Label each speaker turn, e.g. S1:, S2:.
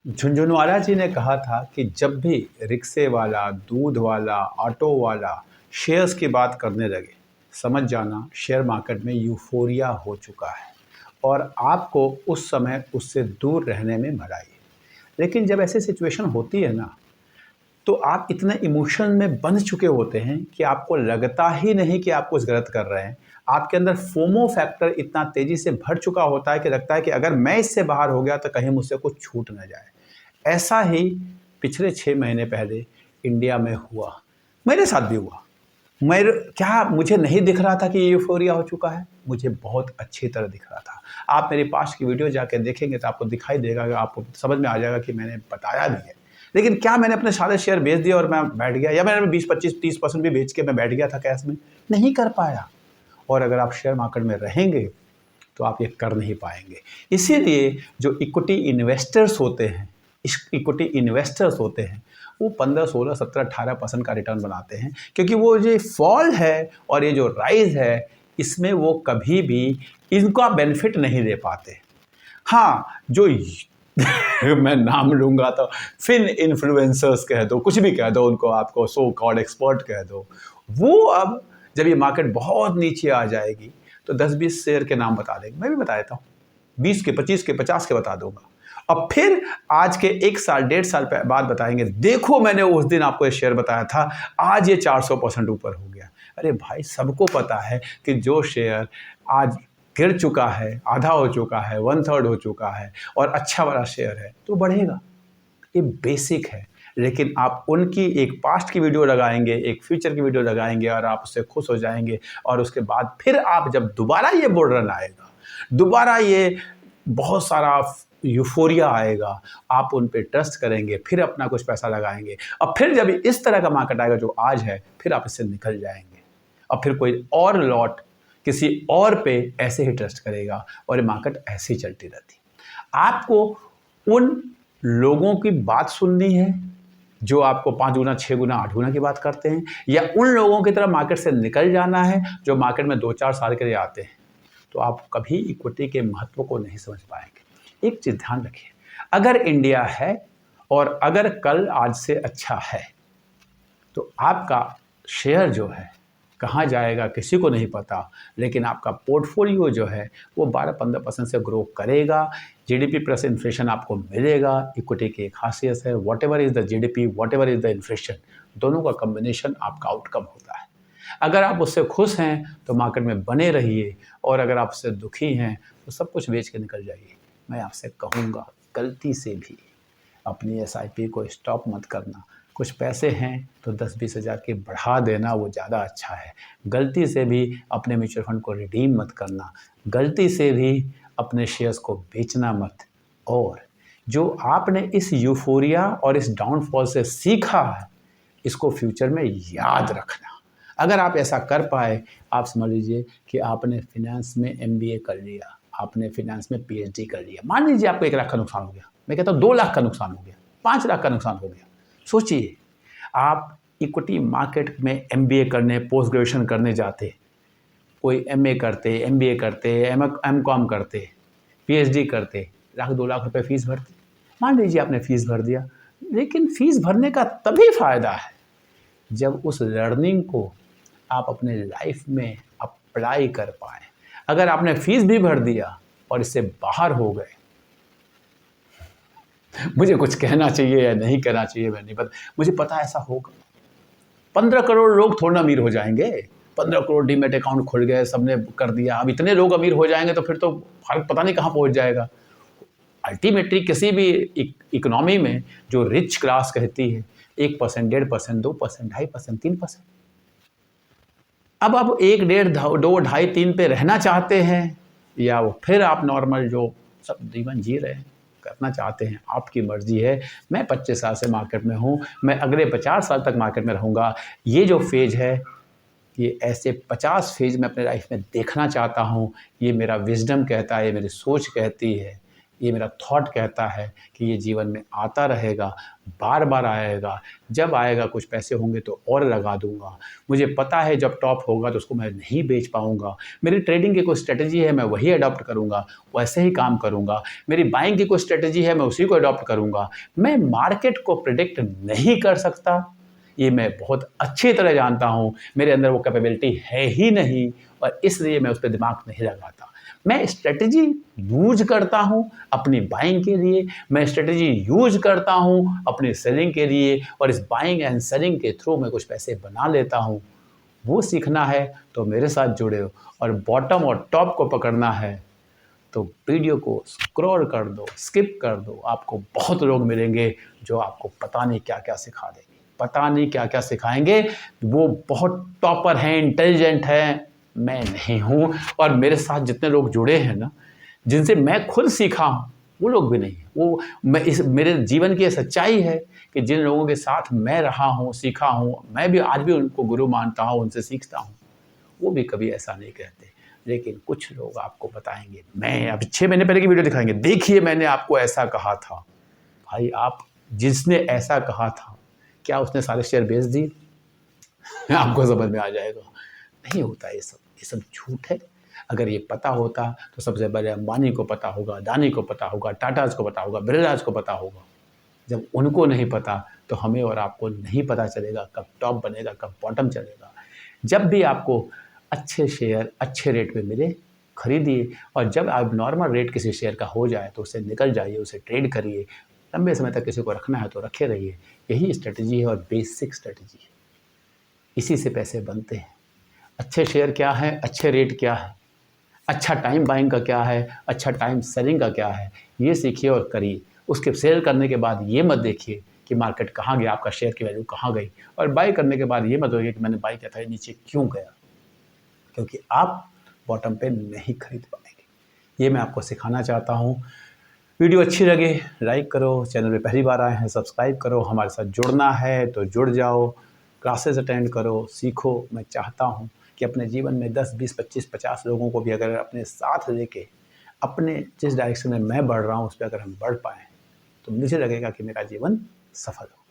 S1: झुनझुनवाला जी ने कहा था कि जब भी रिक्शे वाला, दूध वाला, ऑटो वाला शेयर्स की बात करने लगे, समझ जाना शेयर मार्केट में यूफोरिया हो चुका है और आपको उस समय उससे दूर रहने में भलाई है। लेकिन जब ऐसी सिचुएशन होती है ना, तो आप इतने इमोशन में बंध चुके होते हैं कि आपको लगता ही नहीं कि आप कुछ गलत कर रहे हैं। आपके अंदर फोमो फैक्टर इतना तेज़ी से भर चुका होता है कि लगता है कि अगर मैं इससे बाहर हो गया तो कहीं मुझसे कुछ छूट ना जाए। ऐसा ही पिछले 6 महीने पहले इंडिया में हुआ, मेरे साथ भी हुआ। क्या मुझे नहीं दिख रहा था कि ये यूफ़ोरिया हो चुका है? मुझे बहुत अच्छी तरह दिख रहा था। आप मेरी पास्ट की वीडियो जाके देखेंगे तो आपको दिखाई देगा, कि आपको समझ में आ जाएगा कि मैंने बताया भी है। लेकिन क्या मैंने अपने सारे शेयर बेच दिए और मैं बैठ गया, या मैंने 20, 25, 30% भी बेच के मैं बैठ गया था कैश में? नहीं कर पाया। और अगर आप शेयर मार्केट में रहेंगे तो आप ये कर नहीं पाएंगे। इसीलिए जो इक्विटी इन्वेस्टर्स होते हैं वो 15, 16, 17, 18% का रिटर्न बनाते हैं, क्योंकि वो जो फॉल है और ये जो राइज है, इसमें वो कभी भी इनका बेनिफिट नहीं ले पाते। हाँ, जो मैं नाम लूँगा तो फिन इन्फ्लुएंसर्स कह दो, कुछ भी कह दो उनको, आपको सो कॉल्ड एक्सपर्ट कह दो, वो अब जब ये मार्केट बहुत नीचे आ जाएगी तो 10-20 शेयर के नाम बता देंगे। मैं भी बता देता हूँ, 20 के, 25 के, 50 के बता दूंगा। अब फिर आज के 1 साल, 1.5 साल बाद बताएंगे, देखो मैंने उस दिन आपको ये शेयर बताया था, आज ये 400% ऊपर हो गया। अरे भाई, सबको पता है कि जो शेयर आज गिर चुका है, आधा हो चुका है, 1/3 हो चुका है और अच्छा वाला शेयर है तो बढ़ेगा। ये बेसिक है। लेकिन आप उनकी एक पास्ट की वीडियो लगाएंगे, एक फ्यूचर की वीडियो लगाएंगे और आप उससे खुश हो जाएंगे, और उसके बाद फिर आप जब दोबारा ये बुल रन आएगा, दोबारा ये बहुत सारा यूफोरिया आएगा, आप उन पे ट्रस्ट करेंगे, फिर अपना कुछ पैसा लगाएंगे, और फिर जब इस तरह का मार्केट आएगा जो आज है, फिर आप इससे निकल जाएंगे और फिर कोई और लॉट किसी और पे ऐसे ही ट्रस्ट करेगा और ये मार्केट ऐसे ही चलती रहती। आपको उन लोगों की बात सुननी है जो आपको 5 गुना, 6 गुना, 8 गुना की बात करते हैं, या उन लोगों की तरह मार्केट से निकल जाना है जो मार्केट में 2-4 साल के लिए आते हैं? तो आप कभी इक्विटी के महत्व को नहीं समझ पाएंगे। एक चीज़ ध्यान रखिए, अगर इंडिया है और अगर कल आज से अच्छा है तो आपका शेयर जो है कहाँ जाएगा किसी को नहीं पता, लेकिन आपका पोर्टफोलियो जो है वो 12-15% से ग्रो करेगा। जीडीपी प्लस इन्फ्लेशन आपको मिलेगा। इक्विटी की एक खासियत है, what ever is the GDP, what ever is the inflation, दोनों का कम्बिनेशन आपका आउटकम होता है। अगर आप उससे खुश हैं तो मार्केट में बने रहिए, और अगर आप उससे दुखी हैं तो सब कुछ बेच के निकल जाइए। मैं आपसे कहूँगा, गलती से भी अपनी एसआईपी को स्टॉप मत करना। कुछ पैसे हैं तो 10-20 हज़ार की बढ़ा देना, वो ज़्यादा अच्छा है। गलती से भी अपने म्यूचुअल फंड को रिडीम मत करना, गलती से भी अपने शेयर्स को बेचना मत। और जो आपने इस यूफोरिया और इस डाउनफॉल से सीखा है, इसको फ्यूचर में याद रखना। अगर आप ऐसा कर पाए, आप समझ लीजिए कि आपने फिनेंस में एमबीए कर लिया, आपने फिनेंस में पीएचडी कर लिया। मान लीजिए आपको 1 लाख का नुकसान हो गया, मैं कहता हूँ 2 लाख का नुकसान हो गया, 5 लाख का नुकसान हो गया। सोचिए, आप इक्विटी मार्केट में एमबीए करने, पोस्ट ग्रेजुएशन करने जाते, कोई एमए करते, एमबीए करते, एमकॉम करते, पीएचडी करते, 1-2 लाख रुपए फीस भरते। मान लीजिए आपने फीस भर दिया, लेकिन फीस भरने का तभी फ़ायदा है जब उस लर्निंग को आप अपने लाइफ में अप्लाई कर पाएँ। अगर आपने फीस भी भर दिया और इससे बाहर हो गए, मुझे कुछ कहना चाहिए या नहीं कहना चाहिए मैं नहीं पता, मुझे पता ऐसा होगा। 15 करोड़ लोग थोड़ा अमीर हो जाएंगे। 15 करोड़ डीमैट अकाउंट खुल गए, सबने कर दिया, अब इतने लोग अमीर हो जाएंगे तो फिर तो भारत पता नहीं कहाँ पहुँच जाएगा। अल्टीमेटली किसी भी इकोनॉमी में जो रिच क्लास कहती है 1%, 1.5%, 2%, 2.5%, 3%। अब आप 1, 1.5, 2, 2.5, 3 पे रहना चाहते हैं, या वो फिर आप नॉर्मल जो सब जीवन जी रहे हैं करना चाहते हैं, आपकी मर्जी है। मैं 25 साल से मार्केट में हूँ, मैं अगले 50 साल तक मार्केट में रहूँगा। ये जो फेज़ है, ये ऐसे 50 फेज़ में अपने लाइफ में देखना चाहता हूँ। ये मेरा विजडम कहता है, ये मेरी सोच कहती है ये मेरा थॉट कहता है कि ये जीवन में आता रहेगा, बार बार आएगा। जब आएगा कुछ पैसे होंगे तो और लगा दूंगा। मुझे पता है जब टॉप होगा तो उसको मैं नहीं बेच पाऊंगा। मेरी ट्रेडिंग की कोई स्ट्रेटजी है, मैं वही अडॉप्ट करूंगा, वैसे ही काम करूंगा। मेरी बाइंग की कोई स्ट्रेटजी है, मैं उसी को अडॉप्ट करूंगा। मैं मार्केट को प्रिडिक्ट नहीं कर सकता, ये मैं बहुत अच्छी तरह जानता हूँ। मेरे अंदर वो कैपेबिलिटी है ही नहीं और इसलिए मैं उस पर दिमाग नहीं लगाता। मैं स्ट्रेटजी यूज करता हूँ अपनी बाइंग के लिए, मैं स्ट्रेटजी यूज करता हूँ अपनी सेलिंग के लिए और इस बाइंग एंड सेलिंग के थ्रू मैं कुछ पैसे बना लेता हूँ। वो सीखना है तो मेरे साथ जुड़े हो और बॉटम और टॉप को पकड़ना है तो वीडियो को स्क्रॉल कर दो, स्किप कर दो। आपको बहुत लोग मिलेंगे जो आपको पता नहीं क्या क्या सिखा देंगे, पता नहीं क्या क्या सिखाएंगे। वो बहुत टॉपर हैं, इंटेलिजेंट हैं, मैं नहीं हूँ। और मेरे साथ जितने लोग जुड़े हैं ना, जिनसे मैं खुद सीखा हूँ, वो लोग भी नहीं हैं। वो मेरे जीवन की ये सच्चाई है कि जिन लोगों के साथ मैं रहा हूँ, सीखा हूँ, मैं भी आज भी उनको गुरु मानता हूँ, उनसे सीखता हूँ, वो भी कभी ऐसा नहीं कहते। लेकिन कुछ लोग आपको बताएंगे, मैं अब 6 महीने पहले की वीडियो दिखाएंगे, देखिए मैंने आपको ऐसा कहा था। भाई आप जिसने ऐसा कहा था, क्या उसने सारे शेयर बेच दिए? आपको समझ में आ जाएगा, नहीं होता ये सब झूठ है। अगर ये पता होता तो सबसे पहले अंबानी को पता होगा, अदानी को पता होगा, टाटाज को पता होगा, बिरलाज को पता होगा। जब उनको नहीं पता तो हमें और आपको नहीं पता चलेगा कब टॉप बनेगा, कब बॉटम चलेगा। जब भी आपको अच्छे शेयर अच्छे रेट पे मिले, खरीदिए और जब आप नॉर्मल रेट किसी शेयर का हो जाए तो उससे निकल जाइए, उसे ट्रेड करिए। लंबे समय तक किसी को रखना है तो रखे रहिए। यही स्ट्रेटजी है और बेसिक स्ट्रेटजी है, इसी से पैसे बनते हैं। अच्छे शेयर क्या है, अच्छे रेट क्या है, अच्छा टाइम बाइंग का क्या है, अच्छा टाइम सेलिंग का क्या है, ये सीखिए और करिए। उसके सेल करने के बाद ये मत देखिए कि मार्केट कहाँ गया, आपका शेयर की वैल्यू कहाँ गई, और बाई करने के बाद ये मत देखिए कि मैंने बाई किया था, ये नीचे क्यों गया, क्योंकि आप बॉटम पे नहीं खरीद पाएंगे। ये मैं आपको सिखाना चाहता हूँ। वीडियो अच्छी लगे लाइक करो, चैनल पे पहली बार आए हैं सब्सक्राइब करो, हमारे साथ जुड़ना है तो जुड़ जाओ, क्लासेस अटेंड करो, सीखो। मैं चाहता हूँ कि अपने जीवन में 10, 20, 25, 50 लोगों को भी अगर अपने साथ लेके अपने जिस डायरेक्शन में मैं बढ़ रहा हूँ उस पर अगर हम बढ़ पाएँ तो मुझे लगेगा कि मेरा जीवन सफल हो।